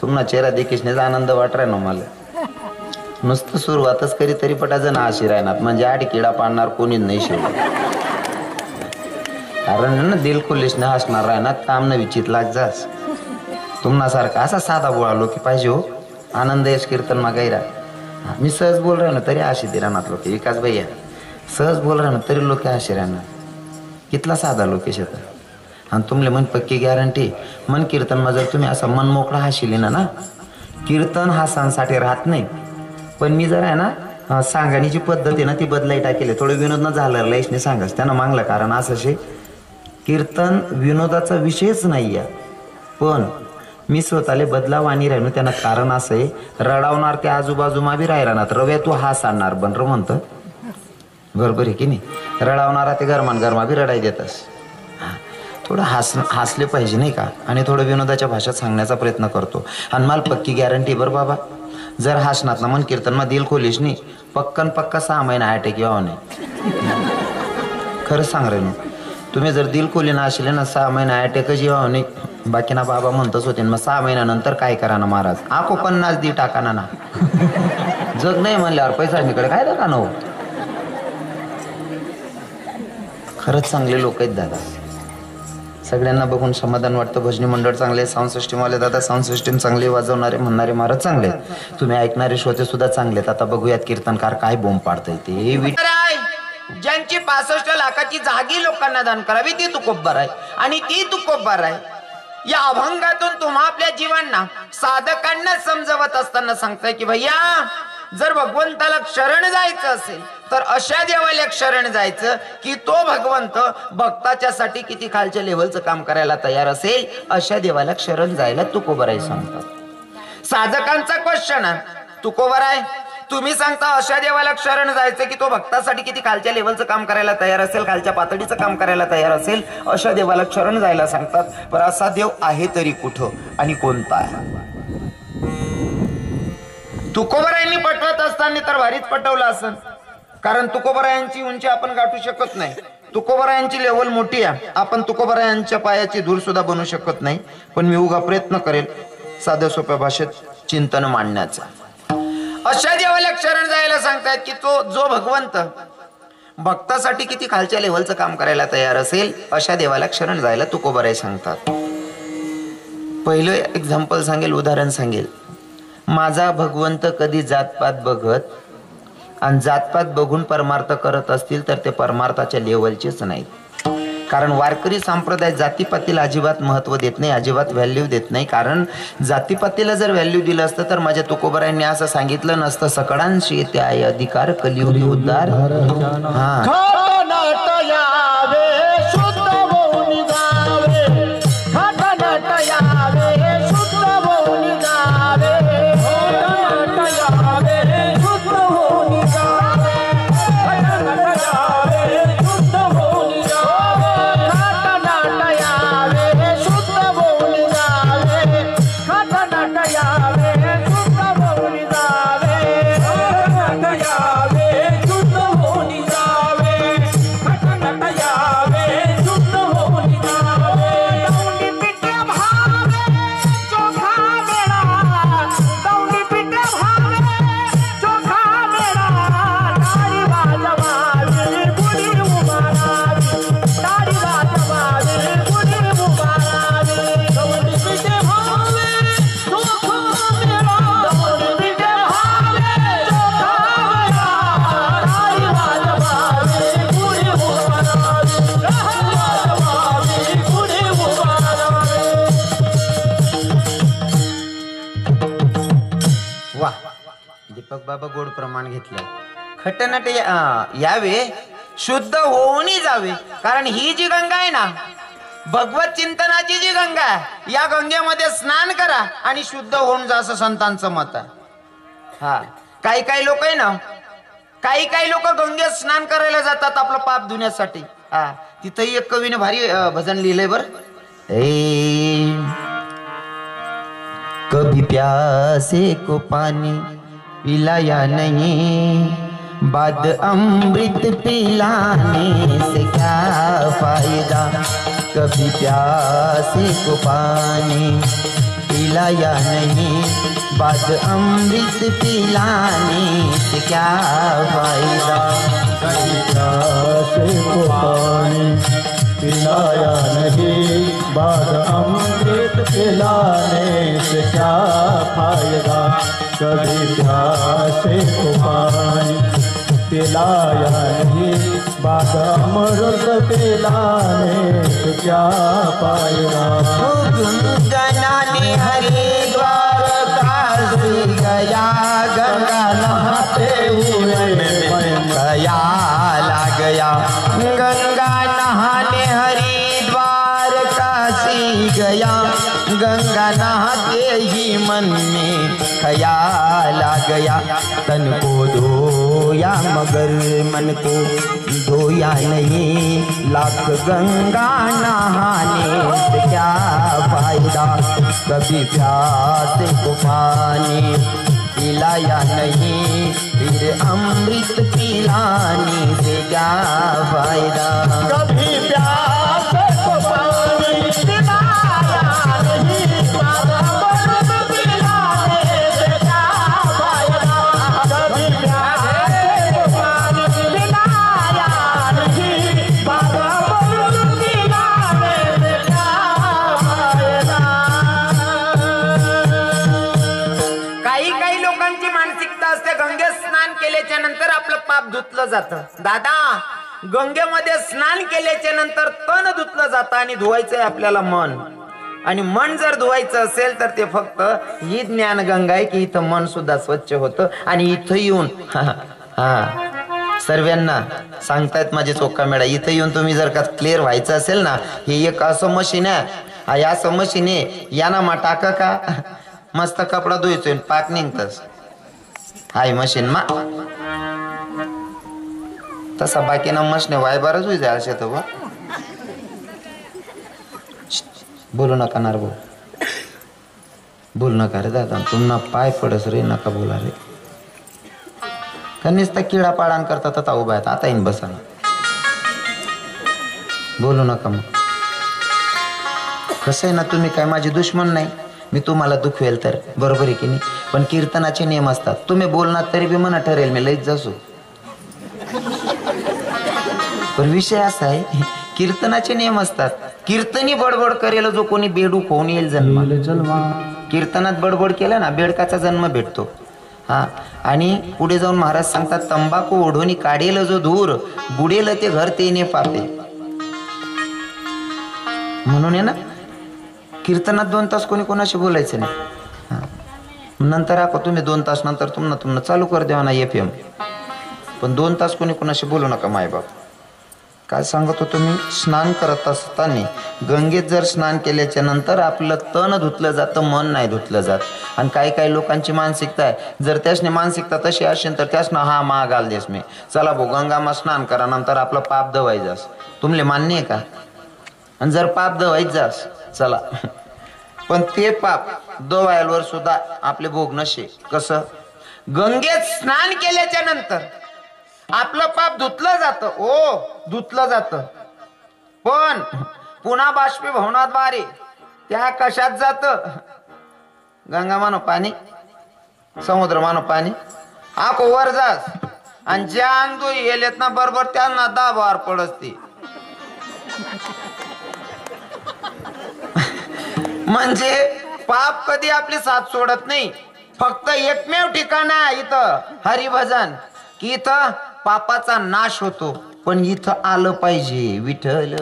तुम्हाला चेहरा देखील आनंद वाट ना मला नुसतं सुरुवातच करी तरी पटाचं ना अशी राहणार म्हणजे आठ किडा पाडणार कोणी नाही शिव कारण ना दिल खुल्लीस ना असणार राहणार काम न विचित लाग जास तुम्हाला सारखा असा साधा बोळालो की पाहिजे हो आनंद यश कीर्तन मागायला मी सहज बोल राहिलो तरी अशी दे राहणार लोक विकास भैया सहज बोल राहिलो तरी लोक अशी राहणार कितला साधा लोकेश येतात आणि तुमले मन पक्की गॅरंटी मन कीर्तन मा जर तुम्ही असं मन मोकळा हाशिली ना कीर्तन हा सणासाठी राहत नाही पण मी जर आहे ना सांगण्याची पद्धत आहे ना ती बदलाई टाकेली थोडं विनोद न झालं लयशने सांगाच त्यांना मागलं कारण असं शे कीर्तन विनोदाचा विषयच नाही आहे पण मी स्वतःले बदलाव आणि राहिलो त्यांना कारण असं आहे रडावणार त्या आजूबाजूमा बी राहणार रव्या तू हास आणणार बन र म्हणतं बरोबर आहे की नाही रडावणारा ते गरमा बी रडाई देतस थोडं हसले पाहिजे नाही का आणि थोडं विनोदाच्या भाषेत सांगण्याचा प्रयत्न करतो आणि मला पक्की गॅरंटी बरं बाबा जर हसणार ना मन कीर्तन मा दिल खोलीस नाही पक्का 6 महिना अटॅक यावा नाही खरंच सांग रे ना तुम्ही जर दिल खोली ना असले ना 6 महिना अटॅकच यावा नाही बाकी ना बाबा म्हणतच होते मग 6 महिन्यानंतर काय करा ना महाराज आखो 50 दी टाका ना जग नाही म्हणल्यावर पैसा निकडे काय टाका ना खरंच चांगले लोक आहेत दादा सगळ्यांना बघून समाधान वाटतं भजनी मंडळ चांगले साऊंड सिस्टीमवाले दादा साऊंड सिस्टीम चांगले वाजवणारे म्हणणारे महाराज चांगले तुम्ही ऐकणारे श्रोते सुद्धा चांगलेत आता बघूयात कीर्तनकार काय बोंब पाडताय ते ज्यांची 65 लाखाची जागी लोकांना दान करावी ती तुकोब्बर आहे आणि ती तुकोब्बर आहे या अभंगातून तुम्हा आपल्या जीवांना साधकांना समजवत असताना सांगताय की भैया जर भगवंताला शरण जायचं असेल तर अशा देवाला शरण जायचं की तो भगवंत भक्ताच्यासाठी किती खालच्या लेवलचं काम करायला तयार असेल अशा देवाला शरण जायला तुकोबर आहे सांगतात साधकांचा क्वेश्चन आहे तुकोबर आहे तुम्ही सांगता अशा देवाला शरण जायचं की तो भक्तासाठी किती खालच्या लेवलचं काम करायला तयार असेल खालच्या पातळीचं काम करायला तयार असेल अशा देवाला शरण जायला सांगतात पण असा देव आहे तरी कुठं आणि कोणता आहे तुकोबरायांनी पटवत असताना तर भारीच पटवलं असं कारण तुकोबरायांची उंची आपण गाठू शकत नाही तुकोबरायांची लेवल मोठी आहे आपण तुकोबरायांच्या पायाची धूळ सुद्धा बनवू शकत नाही पण मी उगा प्रयत्न करेल साध्या सोप्या भाषेत चिंतन मांडण्याचा अशा देवाला शरण जायला सांगतायत की तो जो भगवंत भक्तासाठी किती खालच्या लेवलचं काम करायला तयार असेल अशा देवाला शरण जायला तुकोबराय सांगतात पहिलं एक्झाम्पल सांगेल उदाहरण सांगेल माझा भगवंत कधी जातपात बघत आणि जातपात बघून परमार्थ करत असतील तर ते परमार्थाच्या लेवलचेच नाहीत कारण वारकरी संप्रदाय जातीपातीला अजिबात महत्व देत नाही अजिबात व्हॅल्यू देत नाही कारण जातीपातीला जर व्हॅल्यू दिलं असतं तर माझ्या तुकोबरायांनी असं सांगितलं नसतं सकळांशी येते आहे अधिकार कलियुगी उद्धार बाबा गोड प्रमाण घेतलं खटनट यावे शुद्ध होऊनही जावे कारण ही जी गंगा आहे ना भगवत चिंतनाची जी गंगा आहे या गंगेमध्ये स्नान करा आणि शुद्ध होऊन जा असं संतांचं मत आहे हा काही लोक आहे ना काही लोक गंगेत स्नान करायला जातात आपलं पाप धुण्यासाठी हा तिथंही एक कवीने भारी भजन लिहिलंय बर कभी प्यासे को पानी पिलाया नहीं बाद अमृत पिलाने से क्या फायदा कभी प्यासे को पानी पिलाया नहीं, बाद अमृत पिलाने से क्या फायदा। कभी प्यासे को पानी पिलाया नहीं, बाद अमृत पिलाने से क्या फायदा। कभी प्यासे को पानी पिलाया नहीं, बाद अमृत पिलाने से क्या फायदा। गंगा ने हरिद्वार काशी गया, गंगा नहाते हुए ख्याल आ गया। गंगा नहाने हरिद्वार काशी गया, गंगा नहाते ही मन में ख्याल आ गया। तन को धोया मगर मन को धोया नहीं, लाख गंगा नहाने से क्या फायदा। कभी प्यासे को पानी पिलाया नहीं, फिर अमृत पिलाने से क्या फायदा। कभी प्यासे को पानी पिलाया नहीं, बाद अमृत पिलाने से क्या फायदा। कभी प्यासे को पानी पिलाया नहीं, बाद अमृत पिलाने से क्या फायदा। काही लोकांची मानसिकता असते गंगेत स्नान केल्याच्या नंतर आपलं पाप धुतलं जातं। दादा, गंगेमध्ये स्नान केल्याच्या नंतर तन धुतलं जातं आणि धुवायचंय आपल्याला मन। आणि मन जर धुवायचं असेल तर ते फक्त ही ज्ञान गंगा आहे की इथं मन सुद्धा स्वच्छ होतं। आणि इथं येऊन सर्वांना सांगतायत माझे चोक्का मेळा, इथं येऊन तुम्ही जर का क्लिअर व्हायचं असेल ना, हे एक असं मशीन आहे, या असं मशीन आहे, याना मा टाका का मस्त कपडा धुयचोय पाक निघतस हाय मशीन मा। तसा बाकी ना मशने वायबारच होई जाय असे तो बोलू नका नार बोलू नका रे दादा, तुम्हाला पाय पडस रे, नका बोला रे। कनीच तर किडा पाडान करतात आता उभा आहेत, आता येईन बसा बोलू नका। मग कसं आहे ना, तुम्ही काय माझे दुश्मन नाही, मी तुम्हाला दुखवेल तर बरोबर आहे की नाही, पण कीर्तनाचे नियम असतात। तुम्ही बोलणार तरी बी मना ठरेल मी लईच जसू, पण विषय असा आहे कीर्तनाचे नियम असतात। कीर्तनी बडबड करेल जो कोणी बेडूक होऊन येईल जन्म, कीर्तनात बडबड केला ना बेडकाचा जन्म भेटतो। हा, आणि पुढे जाऊन महाराज सांगतात, तंबाखू ओढून काढेल जो दूर, बुडेल ते घर तेने पापे। म्हणून आहे ना कीर्तनात 2 तास कोणी कोणाशी बोलायचं नाही। नंतर आपण तुम्ही 2 तास नंतर तुम्हाला चालू कर देवा ना FM, पण 2 तास कोणी कोणाशी बोलू नका। मायबाप काय सांगत होतो मी, स्नान करत असताना गंगेत जर स्नान केल्याच्या नंतर आपलं तन धुतलं जातं, मन नाही धुतलं जात। आणि काही लोकांची मानसिकता आहे, जर त्यासने मानसिकता तशी असेल तर त्यासनं हा महागाल देस मी चला भाऊ गंगामा स्नान करा, नंतर आपलं पाप धुवायचं। तुमले मान्य आहे का? आणि जर पाप धुवायचं चला, पण ते पाप धुवायवर सुद्धा आपले भोग नशे। कसं? गंगेत स्नान केल्याच्या नंतर आपलं पाप धुतलं जातं, ओ धुतलं जातं, पण पुन्हा बाष्पीभवनाद्वारे त्या कशात जातं? गंगा मानो पाणी, समुद्र मानो पाणी, आखो वर जास आणि ज्या अंगदो येलेत ना बरोबर त्यांना दाबावर पडसते। म्हणजे पाप कधी आपली साथ सोडत नाही। फक्त एकमेव ठिकाण आहे इथं हरिभजन, की इथं पापाचा नाश होतो, पण इथं आलं पाहिजे विठ्ठल।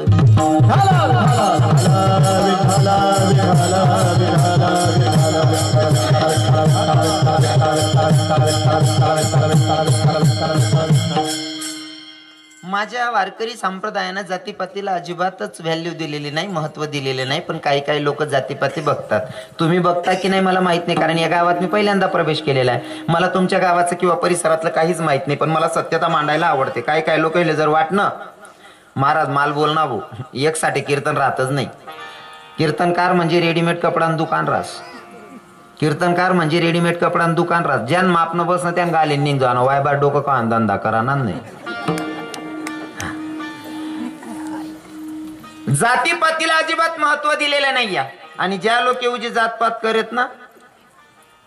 माझ्या वारकरी संप्रदायानं जातीपातीला अजिबातच व्हॅल्यू दिलेली नाही, महत्व दिलेले नाही, पण काही लोक जातीपाती बघतात। तुम्ही बघता की नाही मला माहित नाही, कारण या गावात मी पहिल्यांदा प्रवेश केलेला आहे। मला तुमच्या गावाचं किंवा परिसरातलं काहीच माहित नाही, पण मला सत्यता मांडायला आवडते। काही लोक जर वाटणं महाराज माल बोलना भाऊ, एकसाठी कीर्तन राहतच नाही। कीर्तनकार म्हणजे रेडीमेड कपडान दुकान रास, कीर्तनकार म्हणजे रेडीमेड कपडान दुकान रास, ज्यान मापनं बसणं त्यान गाले निघ जाणं, वायबार डोकं का धंदा करा नाही। जातीपातीला अजिबात महत्व दिलेलं नाही। आणि ज्या लोक उजी जातपात करत ना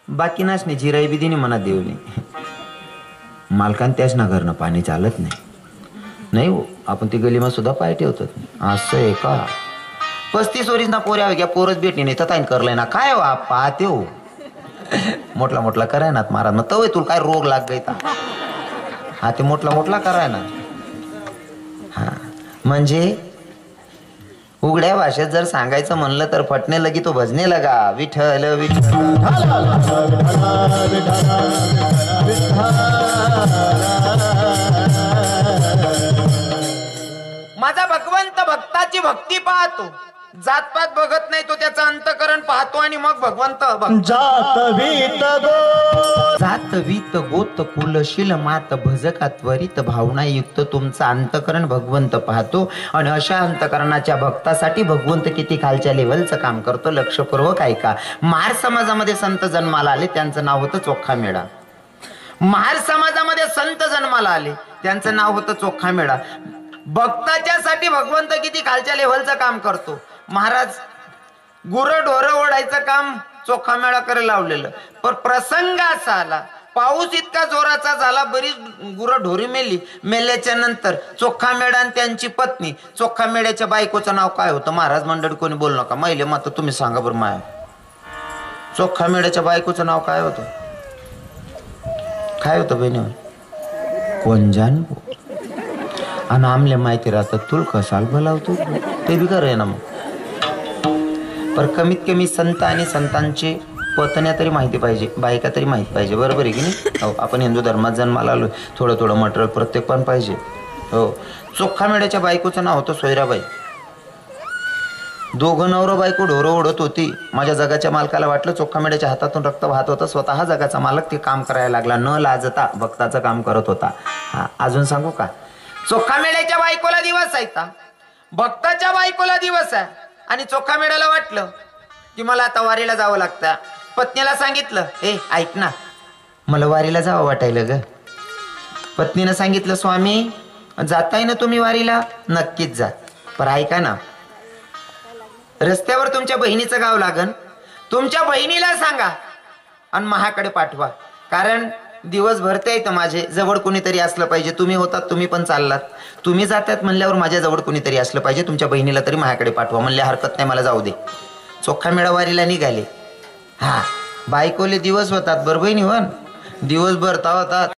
बाकी नाच नाही जिराई बी दिनी मनात देवली मालकान त्याच ना घरनं पाणी चालत नाही हो आपण ती गलीमा सुद्धा पाय ठेवतात असं आहे का 35 वरीस ना पोऱ्या घ्या पोरच भेटली नाही तर करलंय ना काय हो पाहते हो मोठला कराय ना महाराज मग तवय तुला काय रोग लाग गई हा ते मोठला कराय ना हा म्हणजे उघड्या भाषेत जर सांगायचं म्हणलं तर फटणे लगी तो भजने लगा विठ्ठल विठ्ठल माझा भगवंत भक्ताची भक्ती पाहतो जातपात बघत नाही तो त्याचं अंतकरण पाहतो आणि मग भगवंत जात वीत गोत कुलशील मात भजका त्वरित भावना युक्त तुमचं अंतकरण भगवंत पाहतो आणि अशा अंतकरणाच्या भक्तासाठी भगवंत किती खालच्या लेवलचं काम करतो लक्षपूर्वक ऐका महार समाजामध्ये संत जन्माला आले त्यांचं नाव होतं चोखा मेळा महार समाजामध्ये संत जन्माला आले त्यांचं नाव होतं चोखा मेळा भक्ताच्या साठी भगवंत किती खालच्या लेवलचं काम करतो महाराज गुरढोरं ओढायचं काम चोखा मेळा करे लावलेलं पण प्रसंग असा आला पाऊस इतका जोराचा झाला बरीच गुरढोरी मेल्याच्या नंतर चोखा मेळा आणि त्यांची पत्नी चोखा मेळ्याच्या बायकोचं नाव काय होतं महाराज मंडळी कोणी बोलू नका महिले मात्र तुम्ही सांगा बरं माया चोखा मेळ्याच्या बायकोचं नाव काय होतं बहिणी कोण जाण आणि आमले माहिती राहतात तुला कसाल बोलावतो ते बी कर ना मग पर कमीत कमी संत आणि संतांचे पत्न्या तरी माहिती पाहिजे बायका तरी माहिती पाहिजे बरोबर आहे की नाही हो आपण हिंदू धर्मात जन्माला आलो थोडं मटेरियल प्रत्येक पण पाहिजे हो चोखा मेळ्याच्या बायकोचं नाव होतं सोयराबाई दोघं नवरा बायको ढोरं ओढत होती माझ्या जगाच्या मालकाला वाटलं चोखा मेळ्याच्या हातातून रक्त वाहत होतं स्वतः जगाचा मालक ते काम करायला लागला न लाजता भक्ताचं काम करत होता हा अजून सांगू का चोखा मेळ्याच्या बायकोला दिवस आहे भक्ताच्या बायकोला दिवस आहे आणि चोखा मेळ्याला वाटलं की मला आता वारीला जावं लागतं पत्नीला सांगितलं ऐक ना मला वारीला जावं वाटायलं ग पत्नीनं सांगितलं स्वामी जाताय ना तुम्ही वारीला नक्कीच जा पर ऐका ना रस्त्यावर तुमच्या बहिणीचं गाव लागन तुमच्या बहिणीला सांगा आणि महाकडे पाठवा कारण दिवस भरते येतं माझे जवळ कोणीतरी असलं पाहिजे तुम्ही होतात तुम्ही पण चाललात तुम्ही जातात म्हणल्यावर माझ्या जवळ कोणीतरी असलं पाहिजे तुमच्या बहिणीला तरी माझ्याकडे पाठवा म्हणले हरकत नाही मला जाऊ दे चोखा मेळा वारीला निघाले हा बायकोले दिवस होतात बरं बहिणी हो दिवस भरता होतात